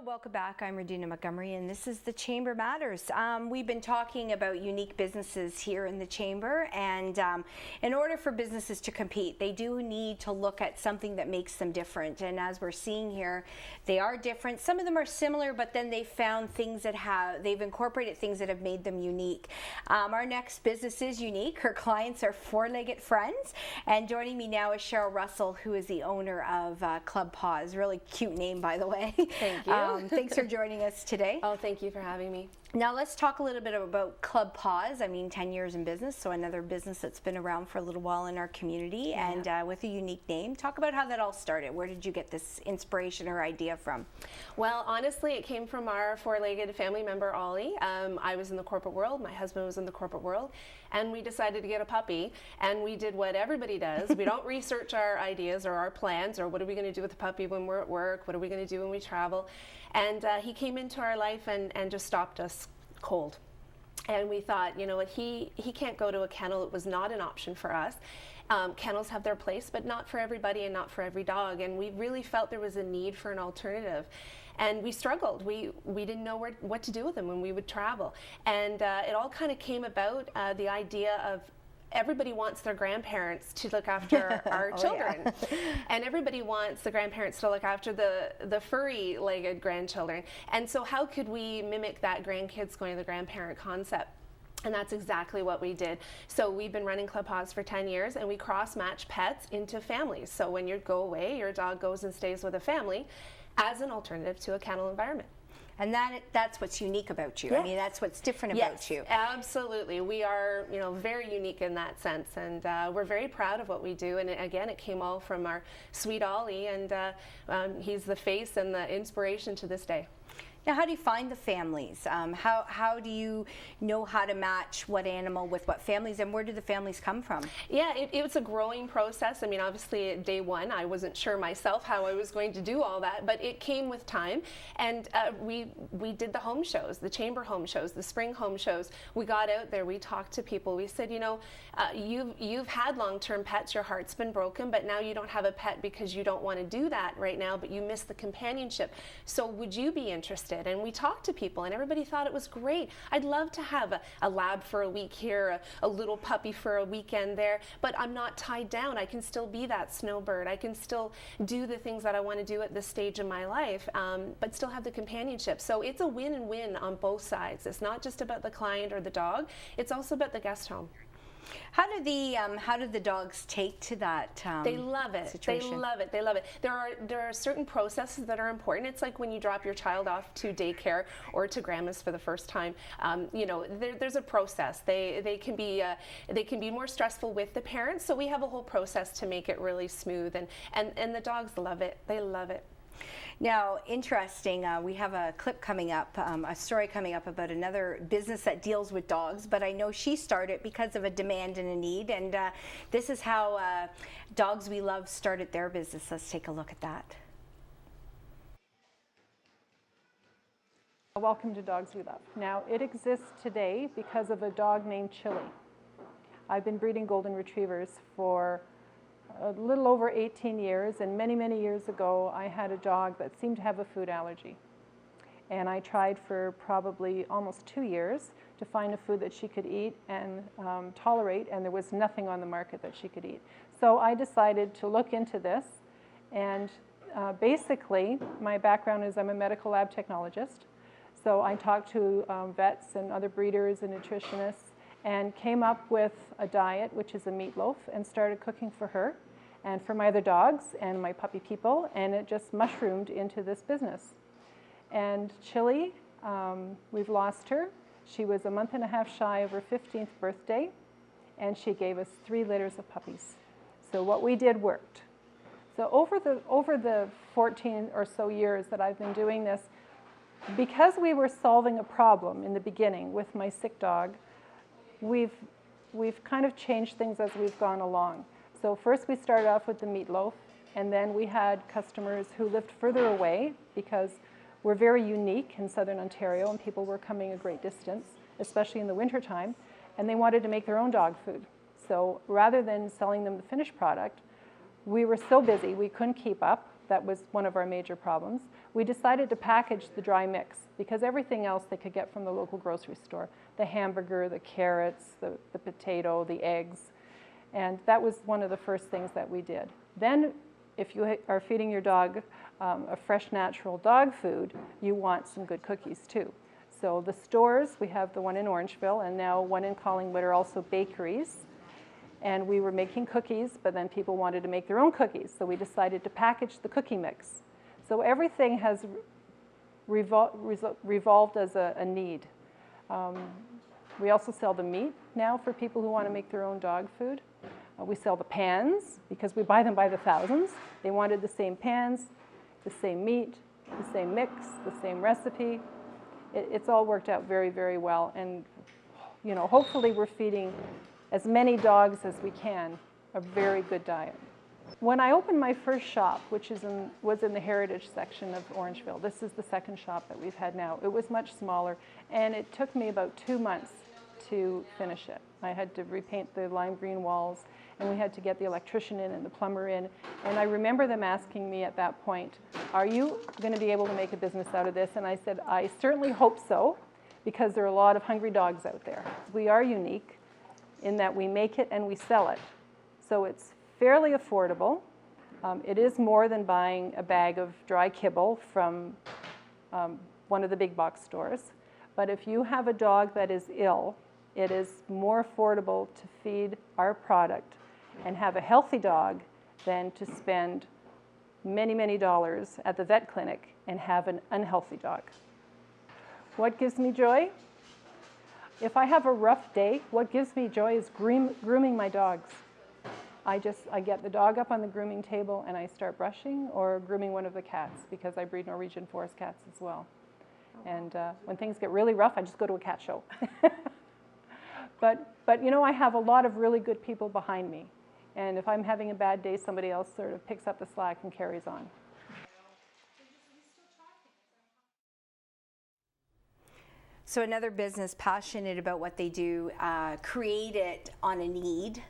welcome back. I'm Regina Montgomery, and this is the Chamber Matters. We've been talking about unique businesses here in the Chamber, and in order for businesses to compete, they do need to look at something that makes them different. And as we're seeing here, they are different. Some of them are similar, but then they've found things that they've incorporated things that have made them unique. Our next business is unique. Her clients are Four-Legged Friends, and joining me now is Cheryl Russell, who is the owner of Club Paws. Really cute name, by the way. Thank you. Thanks for joining us today. Oh, thank you for having me. Now let's talk a little bit about Club Paws. I mean, 10 years in business, so another business that's been around for a little while in our community, and with a unique name. Talk about how that all started. Where did you get this inspiration or idea from? Well, honestly, it came from our four-legged family member, Ollie. I was in the corporate world, my husband was in the corporate world, and we decided to get a puppy, and we did what everybody does. We don't research our ideas or our plans, or what are we going to do with the puppy when we're at work, what are we going to do when we travel. And he came into our life and just stopped us cold. And we thought, you know what, he can't go to a kennel. It was not an option for us. Kennels have their place, but not for everybody and not for every dog. And we really felt there was a need for an alternative. And we struggled. We didn't know what to do with them when we would travel. And it all kind of came about the idea of everybody wants their grandparents to look after our children. Yeah. And everybody wants the grandparents to look after the furry-legged grandchildren. And so how could we mimic that grandkids going to the grandparent concept? And that's exactly what we did. So we've been running Club Paws for 10 years, and we cross-match pets into families. So when you go away, your dog goes and stays with a family as an alternative to a kennel environment. And that's what's unique about you. Yes. I mean, that's what's different about you. Absolutely. We are, very unique in that sense, and we're very proud of what we do. And again, it came all from our sweet Ollie, and he's the face and the inspiration to this day. Now, how do you find the families? How do you know how to match what animal with what families, and where do the families come from? Yeah, it was a growing process. I mean, obviously, day one, I wasn't sure myself how I was going to do all that, but it came with time. And we did the home shows, the chamber home shows, the spring home shows. We got out there, we talked to people. We said, you've had long-term pets, your heart's been broken, but now you don't have a pet because you don't want to do that right now, but you miss the companionship. So would you be interested? And we talked to people, and everybody thought it was great. I'd love to have a lab for a week here, a little puppy for a weekend there, but I'm not tied down. I can still be that snowbird. I can still do the things that I want to do at this stage in my life, but still have the companionship. So it's a win and win on both sides. It's not just about the client or the dog. It's also about the guest home. How do the dogs take to that They love it. situation? They love it. They love it. There are certain processes that are important. It's like when you drop your child off to daycare or to grandma's for the first time. There's a process. They can be more stressful with the parents. So we have a whole process to make it really smooth, and the dogs love it. They love it. Now, interesting, we have a clip coming up, a story coming up about another business that deals with dogs, but I know she started because of a demand and a need, and this is how Dogs We Love started their business. Let's take a look at that. Welcome to Dogs We Love. Now, it exists today because of a dog named Chili. I've been breeding golden retrievers for a little over 18 years, and many, many years ago, I had a dog that seemed to have a food allergy. And I tried for probably almost 2 years to find a food that she could eat and tolerate, and there was nothing on the market that she could eat. So I decided to look into this, and basically, my background is I'm a medical lab technologist. So I talked to vets and other breeders and nutritionists, and came up with a diet, which is a meatloaf, and started cooking for her and for my other dogs and my puppy people, and it just mushroomed into this business. And Chili, we've lost her. She was a month and a half shy of her 15th birthday, and she gave us 3 litters of puppies. So what we did worked. So over the 14 or so years that I've been doing this, because we were solving a problem in the beginning with my sick dog, we've kind of changed things as we've gone along. So first we started off with the meatloaf, and then we had customers who lived further away because we're very unique in southern Ontario, and people were coming a great distance, especially in the wintertime, and they wanted to make their own dog food. So rather than selling them the finished product, we were so busy we couldn't keep up. That was one of our major problems. We decided to package the dry mix because everything else they could get from the local grocery store. The hamburger, the carrots, the potato, the eggs. And that was one of the first things that we did. Then if you are feeding your dog a fresh, natural dog food, you want some good cookies too. So the stores, we have the one in Orangeville and now one in Collingwood, are also bakeries. And we were making cookies, but then people wanted to make their own cookies. So we decided to package the cookie mix. So everything has revolved as a need. We also sell the meat now for people who want to make their own dog food. We sell the pans because we buy them by the thousands. They wanted the same pans, the same meat, the same mix, the same recipe. It's all worked out very, very well. And you know, hopefully we're feeding as many dogs as we can a very good diet. When I opened my first shop, which was in the heritage section of Orangeville, this is the second shop that we've had now. It was much smaller, and it took me about 2 months to finish it. I had to repaint the lime green walls, and we had to get the electrician in and the plumber in. And I remember them asking me at that point, "Are you going to be able to make a business out of this?" And I said, "I certainly hope so, because there are a lot of hungry dogs out there." We are unique in that we make it and we sell it. So it's fairly affordable. It is more than buying a bag of dry kibble from one of the big box stores. But if you have a dog that is ill, it is more affordable to feed our product and have a healthy dog than to spend many, many dollars at the vet clinic and have an unhealthy dog. What gives me joy? If I have a rough day, what gives me joy is grooming my dogs. I get the dog up on the grooming table and I start brushing or grooming one of the cats because I breed Norwegian forest cats as well. And when things get really rough, I just go to a cat show. But you know, I have a lot of really good people behind me. And if I'm having a bad day, somebody else sort of picks up the slack and carries on. So another business passionate about what they do, created on a need.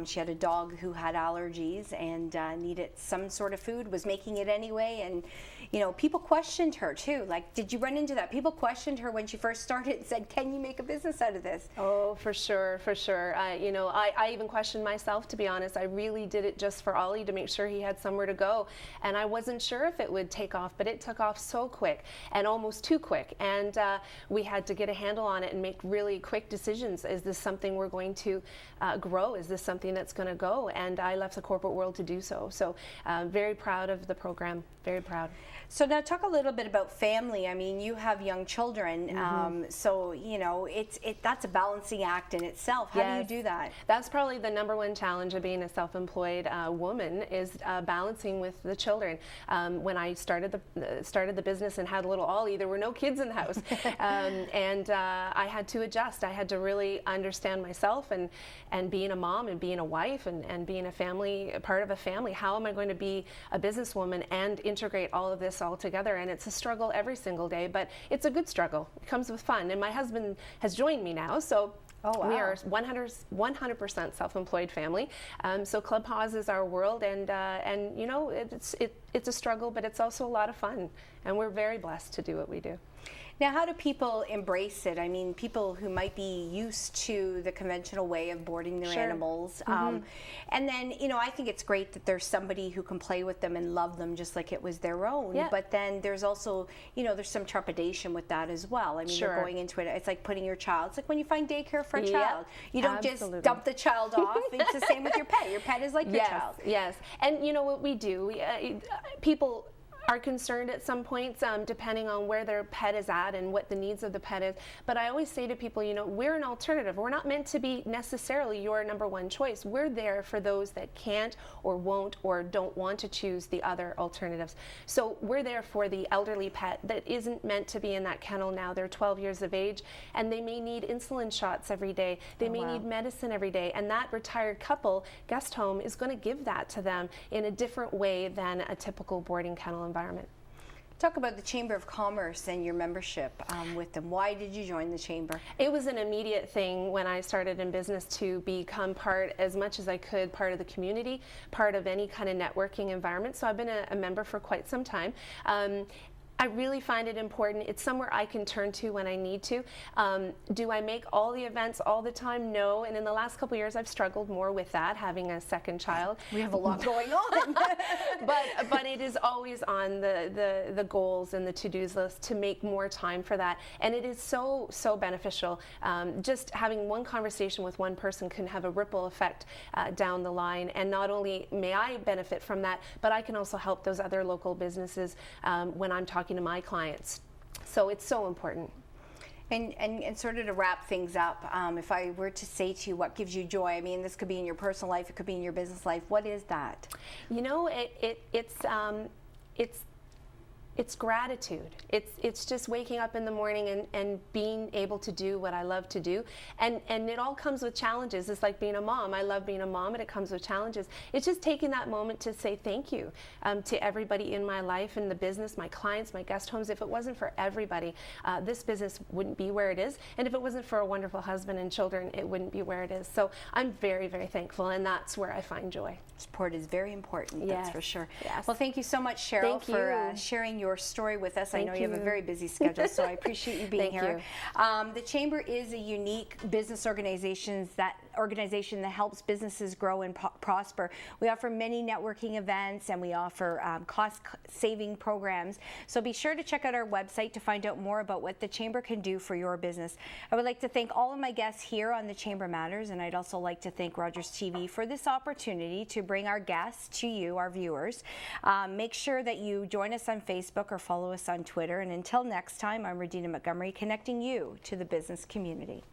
She had a dog who had allergies and needed some sort of food, was making it anyway, and you know, people questioned her too. Like, did you run into that? People questioned her when she first started and said, "Can you make a business out of this?" Oh, for sure, for sure. You know, I even questioned myself, to be honest. I really did it just for Ollie to make sure he had somewhere to go. And I wasn't sure if it would take off, but it took off so quick and almost too quick. And we had to get a handle on it and make really quick decisions. Is this something we're going to grow? Is this something that's going to go? And I left the corporate world to do so. So very proud of the program, very proud. So now talk a little bit about family. I mean, you have young children, so you know that's a balancing act in itself. How do you do that? That's probably the number one challenge of being a self-employed woman is balancing with the children. When I started the business and had little Ollie, there were no kids in the house, and I had to adjust. I had to really understand myself and being a mom and being a wife and being a part of a family. How am I going to be a businesswoman and integrate all of this all together? And it's a struggle every single day, but it's a good struggle. It comes with fun. And my husband has joined me now, so we are 100% self-employed family. So Club Paws is our world, and you know, it's a struggle, but it's also a lot of fun, and we're very blessed to do what we do. Now, how do people embrace it? I mean, people who might be used to the conventional way of boarding their animals. And then, you know, I think it's great that there's somebody who can play with them and love them just like it was their own. Yeah. But then there's also, you know, there's some trepidation with that as well. I mean, you're going into it, it's like putting your child, it's like when you find daycare for a child. You don't just dump the child off. It's the same with your pet. Your pet is like your child. Yes, and you know what we do, people are concerned at some points, depending on where their pet is at and what the needs of the pet is. But I always say to people, you know, we're an alternative. We're not meant to be necessarily your number one choice. We're there for those that can't or won't or don't want to choose the other alternatives. So we're there for the elderly pet that isn't meant to be in that kennel now. They're 12 years of age and they may need insulin shots every day. They may need medicine every day. And that retired couple guest home is going to give that to them in a different way than a typical boarding kennel environment. Talk about the Chamber of Commerce and your membership with them. Why did you join the Chamber? It was an immediate thing when I started in business to become part, as much as I could, part of the community, part of any kind of networking environment. So I've been a member for quite some time. I really find it important. It's somewhere I can turn to when I need to. Do I make all the events all the time? No. And in the last couple of years, I've struggled more with that, having a second child. We have a lot going on. but it is always on the goals and the to-dos list to make more time for that. And it is so beneficial. Just having one conversation with one person can have a ripple effect down the line. And not only may I benefit from that, but I can also help those other local businesses when I'm talking to my clients. So it's so important. And sort of to wrap things up, if I were to say to you what gives you joy, I mean, this could be in your personal life, it could be in your business life, what is that? You know, it's gratitude. It's just waking up in the morning and being able to do what I love to do. And it all comes with challenges. It's like being a mom. I love being a mom, and it comes with challenges. It's just taking that moment to say thank you to everybody in my life, in the business, my clients, my guest homes. If it wasn't for everybody, this business wouldn't be where it is. And if it wasn't for a wonderful husband and children, it wouldn't be where it is. So I'm very, very thankful, and that's where I find joy. Support is very important, that's for sure. Yes. Well, thank you so much, Cheryl, for sharing your story with us. I know you have a very busy schedule, so I appreciate you being here. The Chamber is a unique business organization that helps businesses grow and prosper. We offer many networking events, and we offer cost-saving programs. So be sure to check out our website to find out more about what the Chamber can do for your business. I would like to thank all of my guests here on the Chamber Matters, and I'd also like to thank Rogers TV for this opportunity to bring our guests to you, our viewers. Make sure that you join us on Facebook or follow us on Twitter. And until next time, I'm Regina Montgomery, connecting you to the business community.